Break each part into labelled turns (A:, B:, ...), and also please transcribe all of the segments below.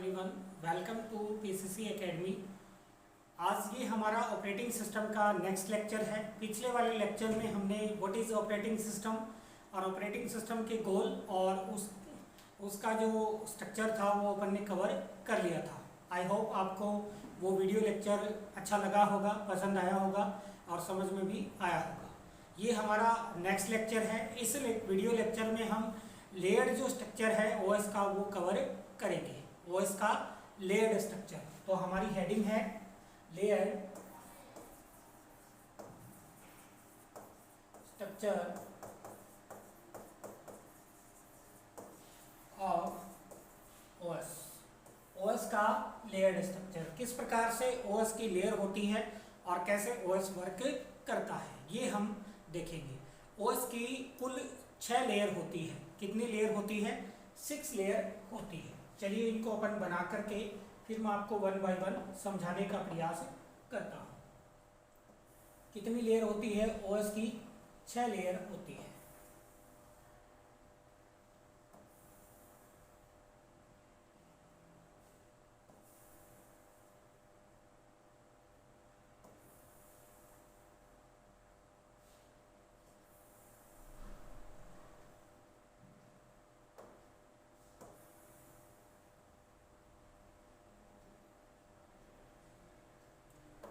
A: Everyone, welcome to PCC academy. आज ये हमारा ऑपरेटिंग सिस्टम का नेक्स्ट लेक्चर है। पिछले वाले लेक्चर में हमने व्हाट इज़ ऑपरेटिंग सिस्टम और ऑपरेटिंग सिस्टम के गोल और उसका जो स्ट्रक्चर था वो अपन ने कवर कर लिया था। आई होप आपको वो वीडियो लेक्चर अच्छा लगा होगा, पसंद आया होगा और समझ में भी आया होगा। ये हमारा नेक्स्ट लेक्चर है। इस वीडियो लेक्चर में हम लेयर्ड जो स्ट्रक्चर है ओएस का वो कवर करेंगे। ओएस का लेयर्ड स्ट्रक्चर, तो हमारी हेडिंग है layered structure of OS. OS का लेयर्ड स्ट्रक्चर, किस प्रकार से ओएस की लेयर होती है और कैसे ओएस वर्क करता है ये हम देखेंगे। ओएस की कुल 6 लेयर होती है। कितनी लेयर होती है? 6 लेयर होती है। चलिए इनको अपन बना करके फिर मैं आपको 1 बाय 1 समझाने का प्रयास करता हूँ। कितनी लेयर होती है? ओएस की 6 लेयर होती है।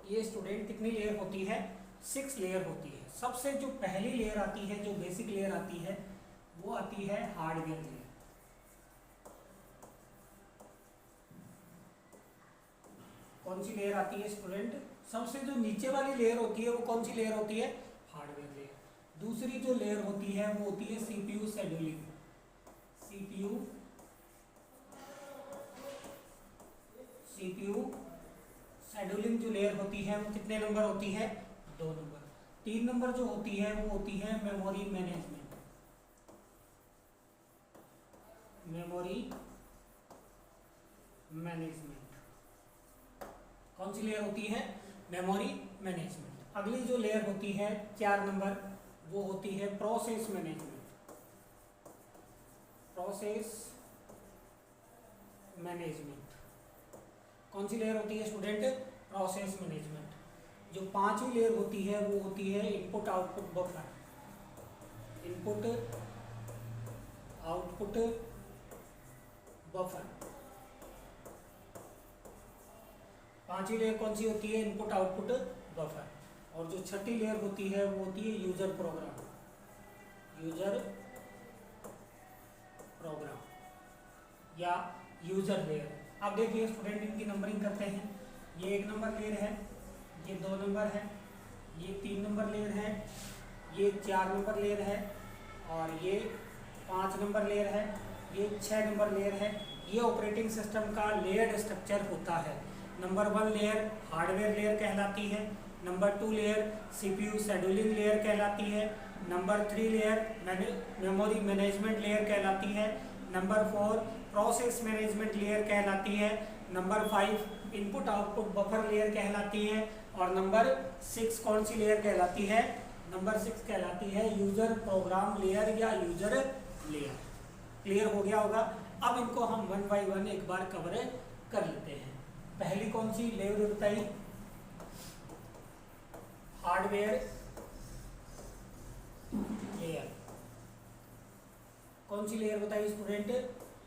A: ये स्टूडेंट कितनी लेयर होती है? 6 लेयर होती है। सबसे जो पहली लेयर आती है, जो बेसिक लेयर आती है, वो आती है हार्डवेयर लेयर। कौन सी लेयर आती है स्टूडेंट? सबसे जो नीचे वाली लेयर होती है वो कौन सी लेयर होती है? Hardware layer. दूसरी जो लेयर होती है वो होती है सीपीयू शेड्यूलिंग। सीपीयू शेड्यूलिंग जो लेयर होती है वो कितने नंबर होती है? 2 नंबर। 3 नंबर जो होती है वो होती है मेमोरी मैनेजमेंट। कौन सी लेयर होती है? Memory management. अगली जो लेयर होती है 4 नंबर, वो होती है प्रोसेस मैनेजमेंट। कौन सी लेयर होती है स्टूडेंट? Process management. जो 5वीं लेयर होती है वो होती है इनपुट आउटपुट बफर। पांचवी लेयर कौन सी होती है? Input output buffer. और जो छठी लेयर होती है वो होती है यूजर प्रोग्राम या यूजर लेयर। अब देखिए स्टूडेंट, इनकी नंबरिंग करते हैं। ये 1 नंबर लेयर है, ये 2 नंबर है, ये 3 नंबर लेयर है, ये 4 नंबर लेयर है और ये 5 नंबर लेयर है, ये 6 नंबर लेयर है। ये ऑपरेटिंग सिस्टम का लेयर्ड स्ट्रक्चर होता है। नंबर 1 लेयर हार्डवेयर लेयर कहलाती है। Number 2 layer CPU scheduling layer कहलाती है। Number 3 layer memory management layer कहलाती है। नंबर 4 प्रोसेस मैनेजमेंट लेयर कहलाती है। Number 5 input output buffer layer कहलाती है। और नंबर 6 कौन सी लेयर कहलाती है? नंबर 6 कहलाती है यूजर प्रोग्राम लेयर या यूजर लेयर। क्लियर हो गया होगा। अब इनको हम 1 बाय 1 एक बार कवर कर लेते हैं। पहली कौन सी लेयर बताई? Hardware layer. कौन सी लेयर बताइए student?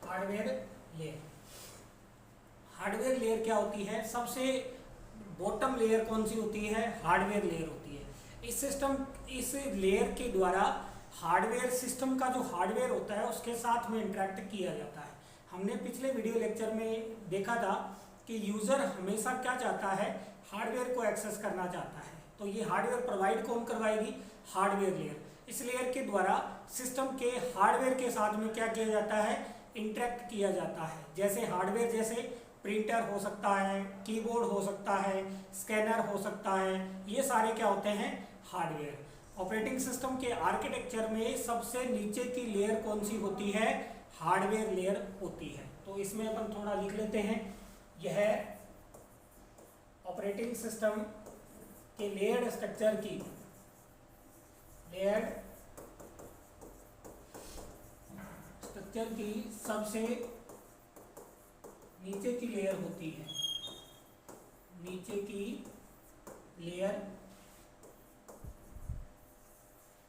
A: Hardware layer. Hardware layer क्या होती है? सबसे बॉटम लेयर कौन सी होती है? हार्डवेयर लेयर होती है। इस लेयर के द्वारा हार्डवेयर सिस्टम का जो हार्डवेयर होता है उसके साथ में इंटरेक्ट किया जाता है। हमने पिछले वीडियो लेक्चर में देखा था कि यूजर हमेशा क्या चाहता है? हार्डवेयर को एक्सेस करना चाहता है। तो ये हार्डवेयर प्रोवाइड कौन करवाएगी? Hardware layer. इस लेयर के द्वारा सिस्टम के हार्डवेयर के साथ में क्या किया जाता है? इंटरेक्ट किया जाता है। जैसे हार्डवेयर जैसे प्रिंटर हो सकता है, कीबोर्ड हो सकता है, स्कैनर हो सकता है, ये सारे क्या होते हैं? हार्डवेयर। ऑपरेटिंग सिस्टम के आर्किटेक्चर में सबसे नीचे की लेयर कौन सी होती है? हार्डवेयर लेयर होती है। तो इसमें अपन थोड़ा लिख लेते हैं। यह ऑपरेटिंग सिस्टम के लेयर्ड स्ट्रक्चर की सबसे नीचे नीचे की लेयर होती है, नीचे की लेयर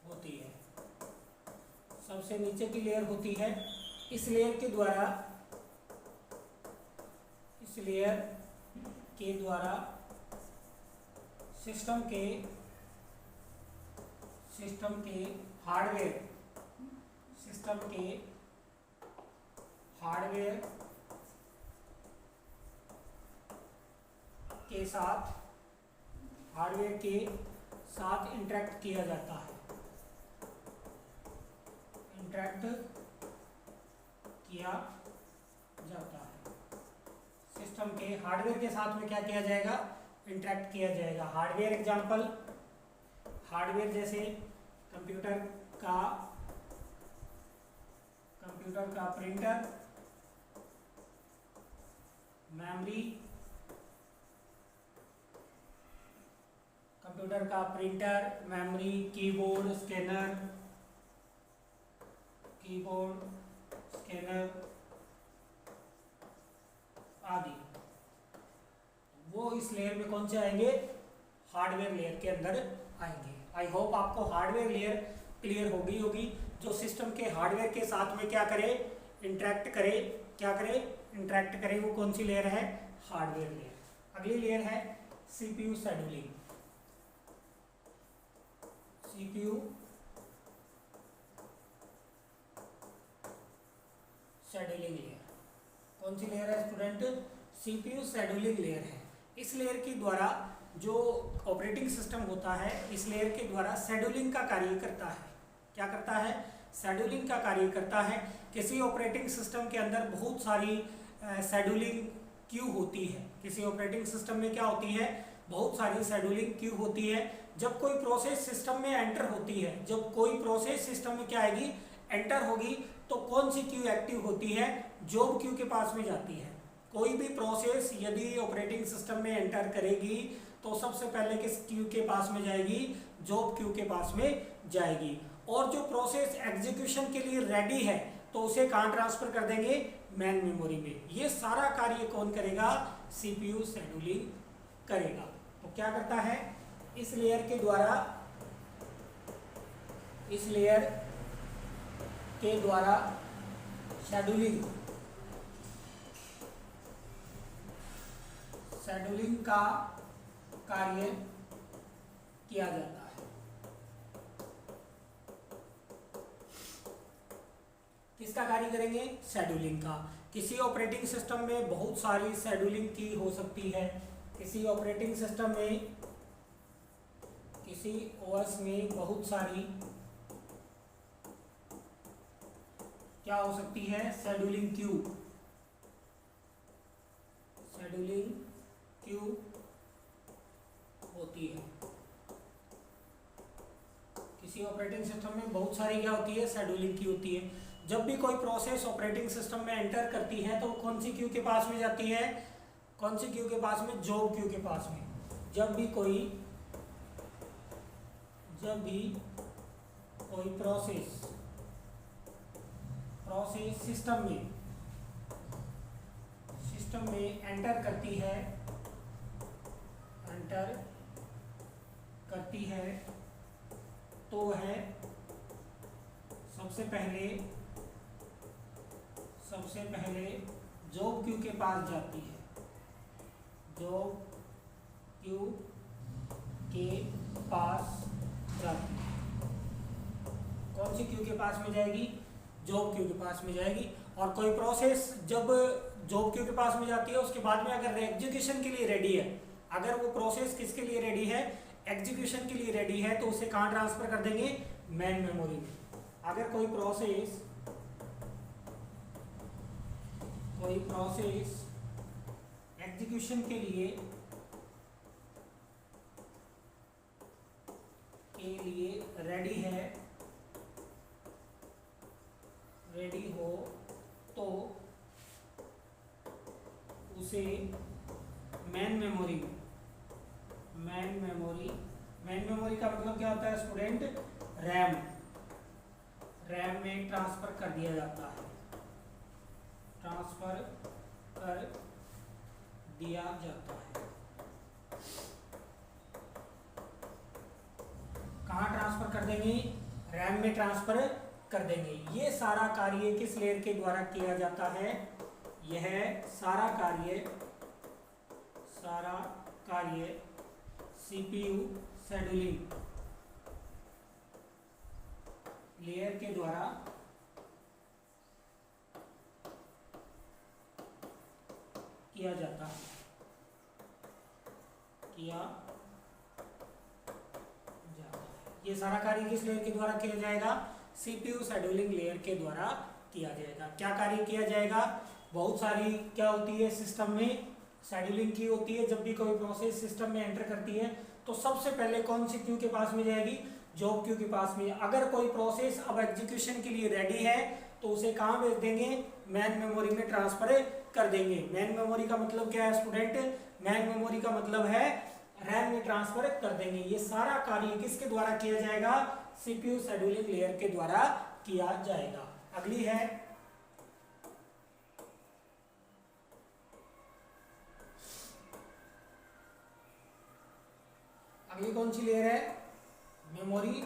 A: होती है, सबसे नीचे की लेयर होती है। इस लेयर के द्वारा सिस्टम के हार्डवेयर के साथ इंटरेक्ट किया जाता है, सिस्टम के हार्डवेयर के साथ में क्या किया जाएगा, इंटरेक्ट किया जाएगा। हार्डवेयर एग्जांपल, हार्डवेयर जैसे कंप्यूटर का प्रिंटर, मेमोरी, कीबोर्ड, स्कैनर आदि, वो इस लेयर में कौन से आएंगे, हार्डवेयर लेयर के अंदर आएंगे। आई होप आपको हार्डवेयर लेयर क्लियर होगी, जो सिस्टम के हार्डवेयर के साथ में क्या करे, इंटरेक्ट करे, वो कौन सी लेयर है, हार्डवेयर लेयर। अगली लेयर है सीपीयू शेड्यूलिंग। लेयर कौन सी लेयर है स्टूडेंट, सीपीयू शेड्यूलिंग लेयर है। इस लेयर के द्वारा जो ऑपरेटिंग सिस्टम होता है, इस लेयर के द्वारा शेड्यूलिंग का कार्य करता है। क्या करता है, शेड्यूलिंग का कार्य करता है। किसी ऑपरेटिंग सिस्टम के अंदर बहुत सारी शेड्यूलिंग क्यू होती है। किसी ऑपरेटिंग सिस्टम में क्या होती है, बहुत सारी शेड्यूलिंग क्यू होती है। जब कोई प्रोसेस सिस्टम में एंटर होती है, जब कोई प्रोसेस सिस्टम में क्या आएगी, एंटर होगी, तो कौन सी क्यू एक्टिव होती है, जॉब क्यू के पास में जाती है। कोई भी प्रोसेस यदि ऑपरेटिंग सिस्टम में एंटर करेगी तो सबसे पहले किस क्यू के पास में जाएगी, जॉब क्यू के पास में जाएगी। और जो प्रोसेस एग्जीक्यूशन के लिए रेडी है तो उसे कहाँ ट्रांसफर कर देंगे, मेन मेमोरी में। ये सारा कार्य कौन करेगा, सीपीयू शेड्यूलिंग करेगा। तो क्या करता है, इस लेयर के द्वारा शेड्यूलिंग का कार्य किया जाता है। किसका कार्य करेंगे, शेड्यूलिंग का। किसी ऑपरेटिंग सिस्टम में बहुत सारी शेड्यूलिंग की हो सकती है। किसी ऑपरेटिंग सिस्टम में, किसी ओएस में बहुत सारी क्या हो सकती है, शेड्यूलिंग क्यू होती है। किसी ऑपरेटिंग सिस्टम में बहुत सारी क्या होती है, शेड्यूलिंग क्यू होती है। जब भी कोई प्रोसेस ऑपरेटिंग सिस्टम में एंटर करती है तो कौन सी क्यू के पास में जाती है, कौन सी क्यू के पास में, जॉब क्यू के पास में। जब भी कोई प्रोसेस सिस्टम में एंटर करती है तो वह सबसे पहले जॉब क्यू के पास जाती है। जॉब क्यू के पास जाती है। कौन सी क्यू के पास में जाएगी, जॉब क्यू के पास में जाएगी। और कोई प्रोसेस जब जॉब क्यू के पास में जाती है, उसके बाद में अगर एग्जीक्यूशन के लिए रेडी है, अगर वो प्रोसेस किसके लिए रेडी है, एग्जीक्यूशन के लिए रेडी है, तो उसे कहाँ ट्रांसफर कर देंगे, मेन मेमोरी में। अगर कोई प्रोसेस एग्जीक्यूशन के लिए रेडी हो तो उसे मेन मेमोरी का मतलब क्या होता है स्टूडेंट, रैम में ट्रांसफर कर दिया जाता है। दिया जाता है। कहाँ ट्रांसफर कर देंगे? रैम में ट्रांसफर कर देंगे। ये सारा कार्य किस लेयर के द्वारा किया जाता है? यह सारा कार्य सीपीयू शेड्यूलिंग लेयर के द्वारा किया जाता है। ये सारा कार्य किस लेयर के द्वारा किया जाएगा? सीपीयू शेड्यूलिंग लेयर के द्वारा किया जाएगा। क्या कार्य किया जाएगा? बहुत सारी क्या होती है सिस्टम में शेड्यूलिंग की होती है। जब भी कोई प्रोसेस सिस्टम में एंटर करती है तो सबसे पहले कौन सी क्यू के पास में जाएगी? जॉब क्यू के पास में। अगर कोई प्रोसेस अब एग्जीक्यूशन के लिए रेडी है तो उसे कहाँ भेज देंगे? मैन मेमोरी में ट्रांसफर कर देंगे। मैन मेमोरी का मतलब क्या है स्टूडेंट? मैन मेमोरी का मतलब है रैम में ट्रांसफर कर देंगे। ये सारा कार्य किसके द्वारा किया जाएगा? सीपीयू शेड्यूलिंग लेयर के द्वारा किया जाएगा। अगली है अगली कौन सी लेयर है? मेमोरी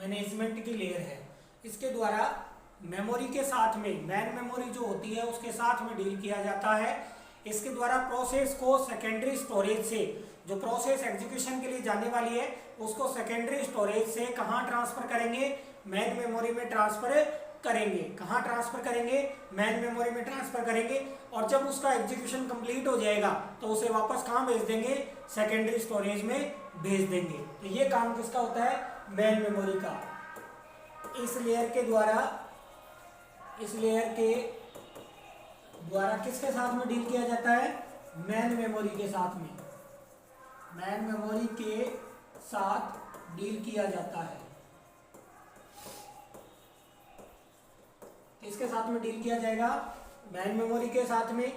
A: मैनेजमेंट की लेयर है। इसके द्वारा मेमोरी के साथ में मैन मेमोरी जो होती है उसके साथ में डील किया जाता है। इसके द्वारा प्रोसेस को सेकेंडरी स्टोरेज से, जो प्रोसेस एग्जीक्यूशन के लिए जाने वाली है उसको सेकेंडरी स्टोरेज से कहाँ ट्रांसफर करेंगे? मैन मेमोरी में ट्रांसफर करेंगे। कहाँ ट्रांसफर करेंगे? मैन मेमोरी में ट्रांसफर करेंगे। और जब उसका एग्जीक्यूशन कंप्लीट हो जाएगा तो उसे वापस कहाँ भेज देंगे? सेकेंडरी स्टोरेज में भेज देंगे। तो ये काम किसका होता है? मैन मेमोरी का। इस लेयर के द्वारा किसके साथ में डील किया जाता है? मैन मेमोरी के साथ में। मैन मेमोरी के साथ डील किया जाता है। किसके साथ में डील किया जाएगा? मैन मेमोरी के साथ में।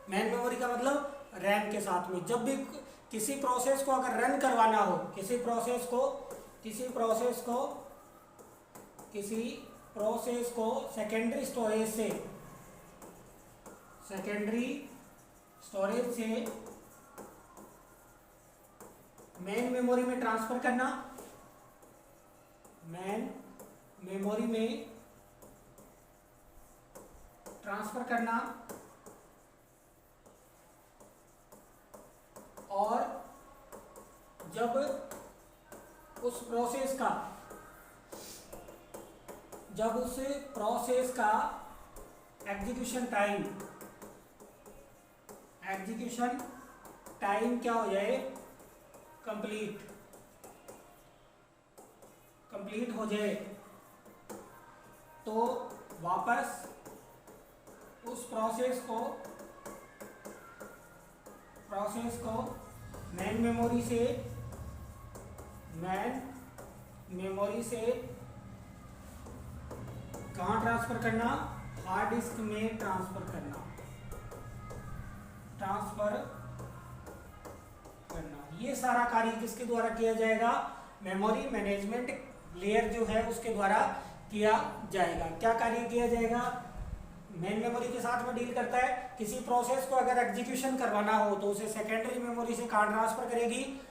A: मैन मेमोरी का मतलब रैम के साथ में। जब भी किसी प्रोसेस को अगर रन करवाना हो, किसी प्रोसेस को सेकेंडरी स्टोरेज से मेन मेमोरी में ट्रांसफर करना, मैन मेमोरी में ट्रांसफर करना, और जब उस प्रोसेस का एग्जीक्यूशन टाइम क्या हो जाए? कंप्लीट हो जाए तो वापस उस प्रोसेस को मैन मेमोरी से कहाँ ट्रांसफर करना? हार्ड डिस्क में ट्रांसफर करना। ये सारा कार्य किसके द्वारा किया जाएगा? मेमोरी मैनेजमेंट लेयर जो है उसके द्वारा किया जाएगा। क्या कार्य किया जाएगा? मेन मेमोरी के साथ में डील करता है। किसी प्रोसेस को अगर एग्जीक्यूशन करवाना हो तो उसे सेकेंडरी मेमोरी से कहाँ ट्रांसफर करेगी?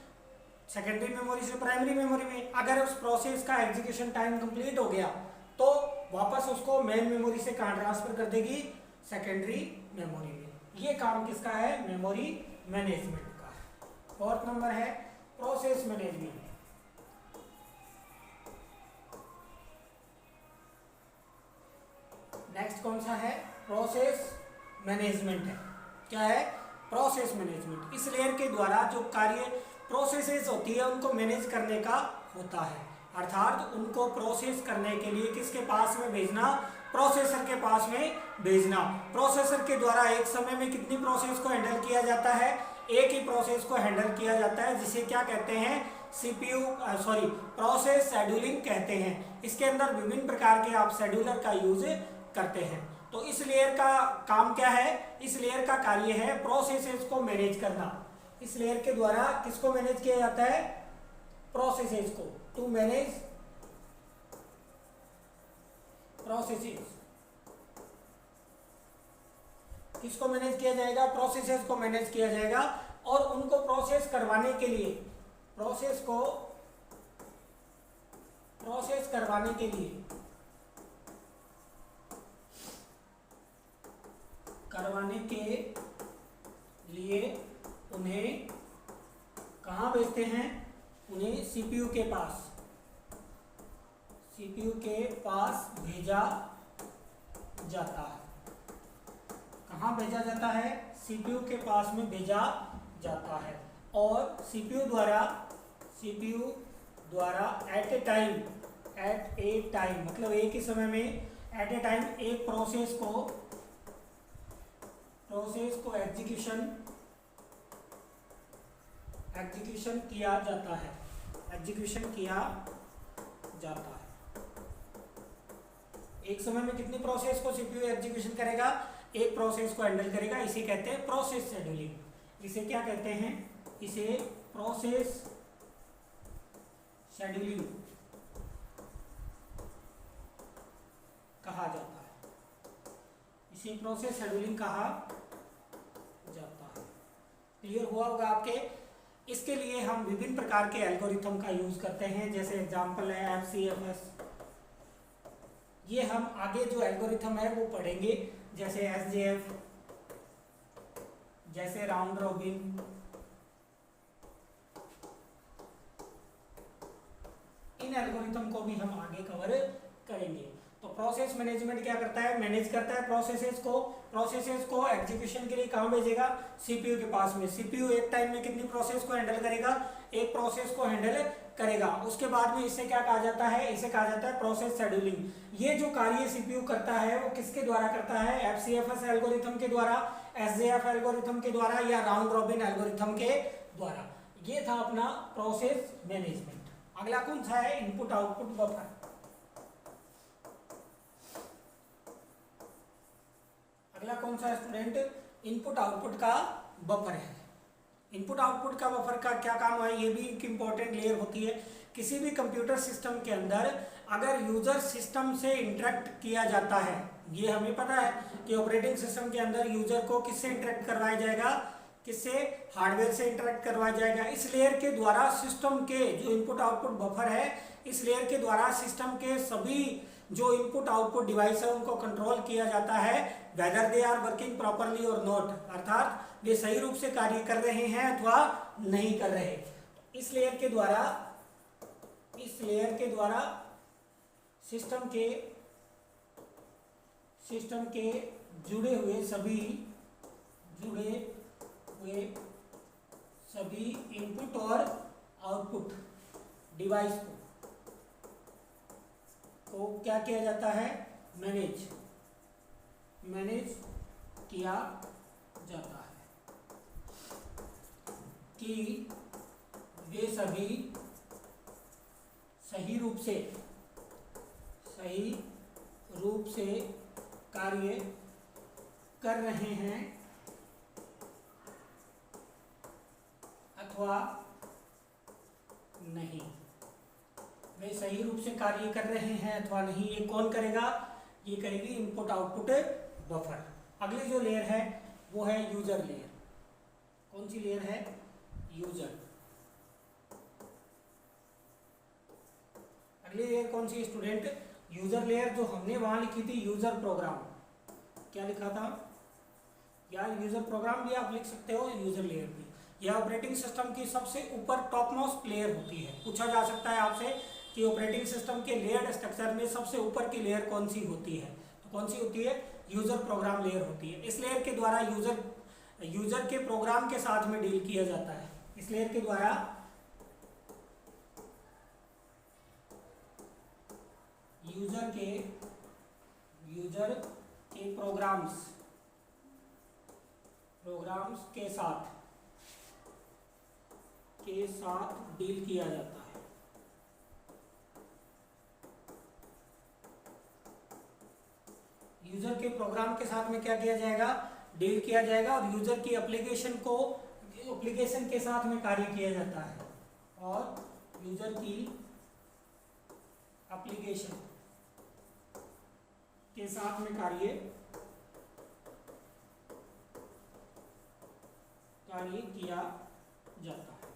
A: सेकेंडरी मेमोरी से प्राइमरी मेमोरी में। अगर उस प्रोसेस का एग्जीक्यूशन टाइम कंप्लीट हो गया तो वापस उसको मेन मेमोरी से कहाँ ट्रांसफर कर देगी? सेकेंडरी मेमोरी में। ये काम किसका है? मेमोरी मैनेजमेंट का। फोर्थ नंबर है प्रोसेस मैनेजमेंट। नेक्स्ट कौन सा है? प्रोसेस मैनेजमेंट है। क्या है? Process management. इस लेयर के द्वारा जो कार्य प्रोसेसेस होती है उनको मैनेज करने का होता है। अर्थात उनको प्रोसेस करने के लिए किसके पास में भेजना? प्रोसेसर के पास में भेजना। प्रोसेसर के द्वारा एक समय में कितनी प्रोसेस को हैंडल किया जाता है? एक ही प्रोसेस को हैंडल किया जाता है, जिसे क्या कहते हैं? प्रोसेस शेड्यूलिंग कहते हैं। इसके अंदर विभिन्न प्रकार के आप शेड्यूलर का यूज करते हैं। तो इस लेयर का काम क्या है? इस लेयर का कार्य है प्रोसेसेस को मैनेज करना। इस लेयर के द्वारा किसको मैनेज किया जाता है? प्रोसेसेस को। To manage processes. किसको मैनेज किया जाएगा? प्रोसेसेस को मैनेज किया जाएगा। और उनको प्रोसेस करवाने के लिए, प्रोसेस करवाने के लिए उन्हें कहाँ भेजते हैं? उन्हें सीपीयू के पास भेजा जाता है। कहाँ भेजा जाता है? सीपीयू के पास में भेजा जाता है। और सीपीयू द्वारा एट ए टाइम मतलब एक ही समय में एट ए टाइम एक प्रोसेस को एग्जीक्यूशन किया जाता है। एक समय में कितनी प्रोसेस को सीपीयू एग्जीक्यूशन करेगा? एक प्रोसेस को हैंडल करेगा। इसे कहते हैं प्रोसेस शेड्यूलिंग। इसे क्या कहते हैं? इसे प्रोसेस शेड्यूलिंग कहा जाता है। क्लियर हुआ होगा आपके? इसके लिए हम विभिन्न प्रकार के एल्गोरिथम का यूज करते हैं। जैसे एग्जांपल है FCFS। ये हम आगे जो एल्गोरिथम है वो पढ़ेंगे, जैसे SJF, जैसे राउंड रॉबिन। इन एल्गोरिथम को भी हम आगे कवर करेंगे। तो प्रोसेस मैनेजमेंट क्या करता है? मैनेज करता है प्रोसेसेस को एग्जीक्यूशन के लिए कहाँ भेजेगा? सीपीयू के पास में। सीपीयू एक टाइम में कितनी प्रोसेस को हैंडल करेगा? एक प्रोसेस को हैंडल करेगा। उसके बाद में इसे क्या कहा जाता है? इसे कहा जाता है प्रोसेस शेड्यूलिंग। ये जो कार्य सीपीयू करता है वो किसके द्वारा करता है? FCFS एल्गोरिथम के द्वारा, SJF एल्गोरिथम के द्वारा, या राउंड रॉबिन एल्गोरिथम के द्वारा। ये था अपना प्रोसेस मैनेजमेंट। अगला कौन सा है? Input output buffer. अगला कौन सा स्टूडेंट? इनपुट आउटपुट का बफर है। इनपुट आउटपुट का बफर का क्या काम है? ये भी एक इंपॉर्टेंट लेयर होती है। किसी भी कंप्यूटर सिस्टम के अंदर अगर यूजर सिस्टम से इंटरेक्ट किया जाता है, ये हमें पता है कि ऑपरेटिंग सिस्टम के अंदर यूजर को किससे इंटरेक्ट करवाया जाएगा? किससे? हार्डवेयर से इंटरेक्ट करवाया जाएगा। इस लेयर के द्वारा सिस्टम के जो इनपुट आउटपुट बफर है, इस लेयर के द्वारा सिस्टम के सभी जो इनपुट आउटपुट डिवाइस है उनको कंट्रोल किया जाता है, whether they are working properly और नॉट, अर्थात वे सही रूप से कार्य कर रहे हैं अथवा नहीं कर रहे। इस लेयर के द्वारा सिस्टम के जुड़े हुए सभी इनपुट और आउटपुट डिवाइस को क्या किया जाता है? मैनेज किया जाता है कि वे सभी सही रूप से कार्य कर रहे हैं अथवा नहीं। वे सही रूप से कार्य कर रहे हैं अथवा नहीं, ये कौन करेगा? ये करेगी इनपुट आउटपुट बफर। अगली जो लेयर है वो है यूजर लेयर। कौन सी लेयर है? यूजर। अगली लेयर कौन सी स्टूडेंट? User layer. जो हमने वहां लिखी थी यूजर प्रोग्राम, क्या लिखा था यार? यूजर प्रोग्राम भी आप लिख सकते हो, यूजर लेयर भी। यह ऑपरेटिंग सिस्टम की सबसे ऊपर टॉप मोस्ट लेयर होती है। पूछा जा सकता है आपसे कि ऑपरेटिंग सिस्टम के लेयर स्ट्रक्चर में सबसे ऊपर की लेयर कौन सी होती है? तो कौन सी होती है? यूजर प्रोग्राम लेयर होती है। इस लेयर के द्वारा यूजर के प्रोग्राम के साथ में डील किया जाता है। इस लेयर के द्वारा यूजर के प्रोग्राम्स के साथ डील किया जाता है। यूजर के प्रोग्राम के साथ में क्या किया जाएगा? डील किया जाएगा। और यूजर की एप्लीकेशन के साथ में कार्य किया जाता है। और यूजर की एप्लीकेशन के साथ में कार्य कार्य किया जाता है,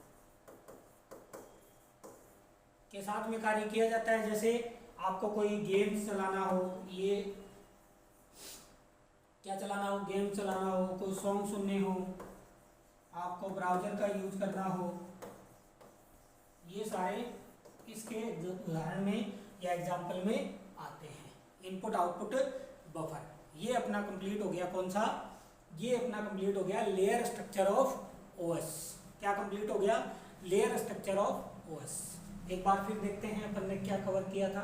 A: के साथ में कार्य किया जाता है। जैसे आपको कोई गेम चलाना हो, ये क्या चलाना हो, गेम चलाना हो, कोई सॉन्ग सुनने हो, आपको ब्राउजर का यूज करना हो, ये सारे इसके उदाहरण में या एग्जाम्पल में आते हैं। इनपुट आउटपुट बफर, ये अपना कंप्लीट हो गया। कौन सा? ये अपना कंप्लीट हो गया लेयर स्ट्रक्चर ऑफ ओएस। क्या कंप्लीट हो गया? Layer structure of OS. एक बार फिर देखते हैं अपन ने क्या कवर किया था।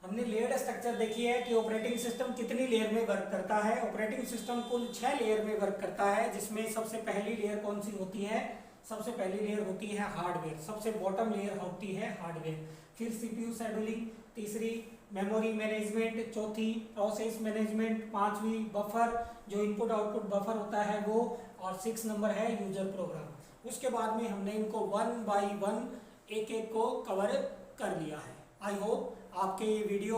A: हमने लेयर स्ट्रक्चर देखी है कि ऑपरेटिंग सिस्टम कितनी लेयर में वर्क करता है। ऑपरेटिंग सिस्टम कुल 6 लेयर में वर्क करता है, जिसमें सबसे पहली लेयर कौन सी होती है? सबसे पहली लेयर होती है हार्डवेयर, सबसे बॉटम लेयर होती है हार्डवेयर, फिर सीपीयू शेड्यूलिंग, तीसरी मेमोरी मैनेजमेंट, चौथी प्रोसेस मैनेजमेंट, पांचवी बफर जो इनपुट आउटपुट बफर होता है वो, और 6 नंबर है यूजर प्रोग्राम। उसके बाद में हमने इनको 1 बाय 1 एक एक को कवर कर लिया है। आई होप आपके ये वीडियो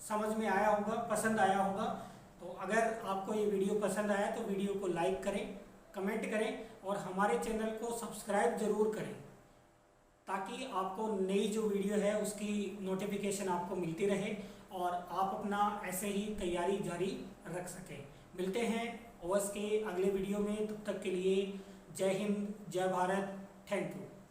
A: समझ में आया होगा, पसंद आया होगा। तो अगर आपको ये वीडियो पसंद आया तो वीडियो को लाइक करें, कमेंट करें और हमारे चैनल को सब्सक्राइब जरूर करें, ताकि आपको नई जो वीडियो है उसकी नोटिफिकेशन आपको मिलती रहे और आप अपना ऐसे ही तैयारी जारी रख सकें। मिलते हैं ओएस के अगले वीडियो में, तब तक के लिए जय हिंद, जय भारत, थैंक यू।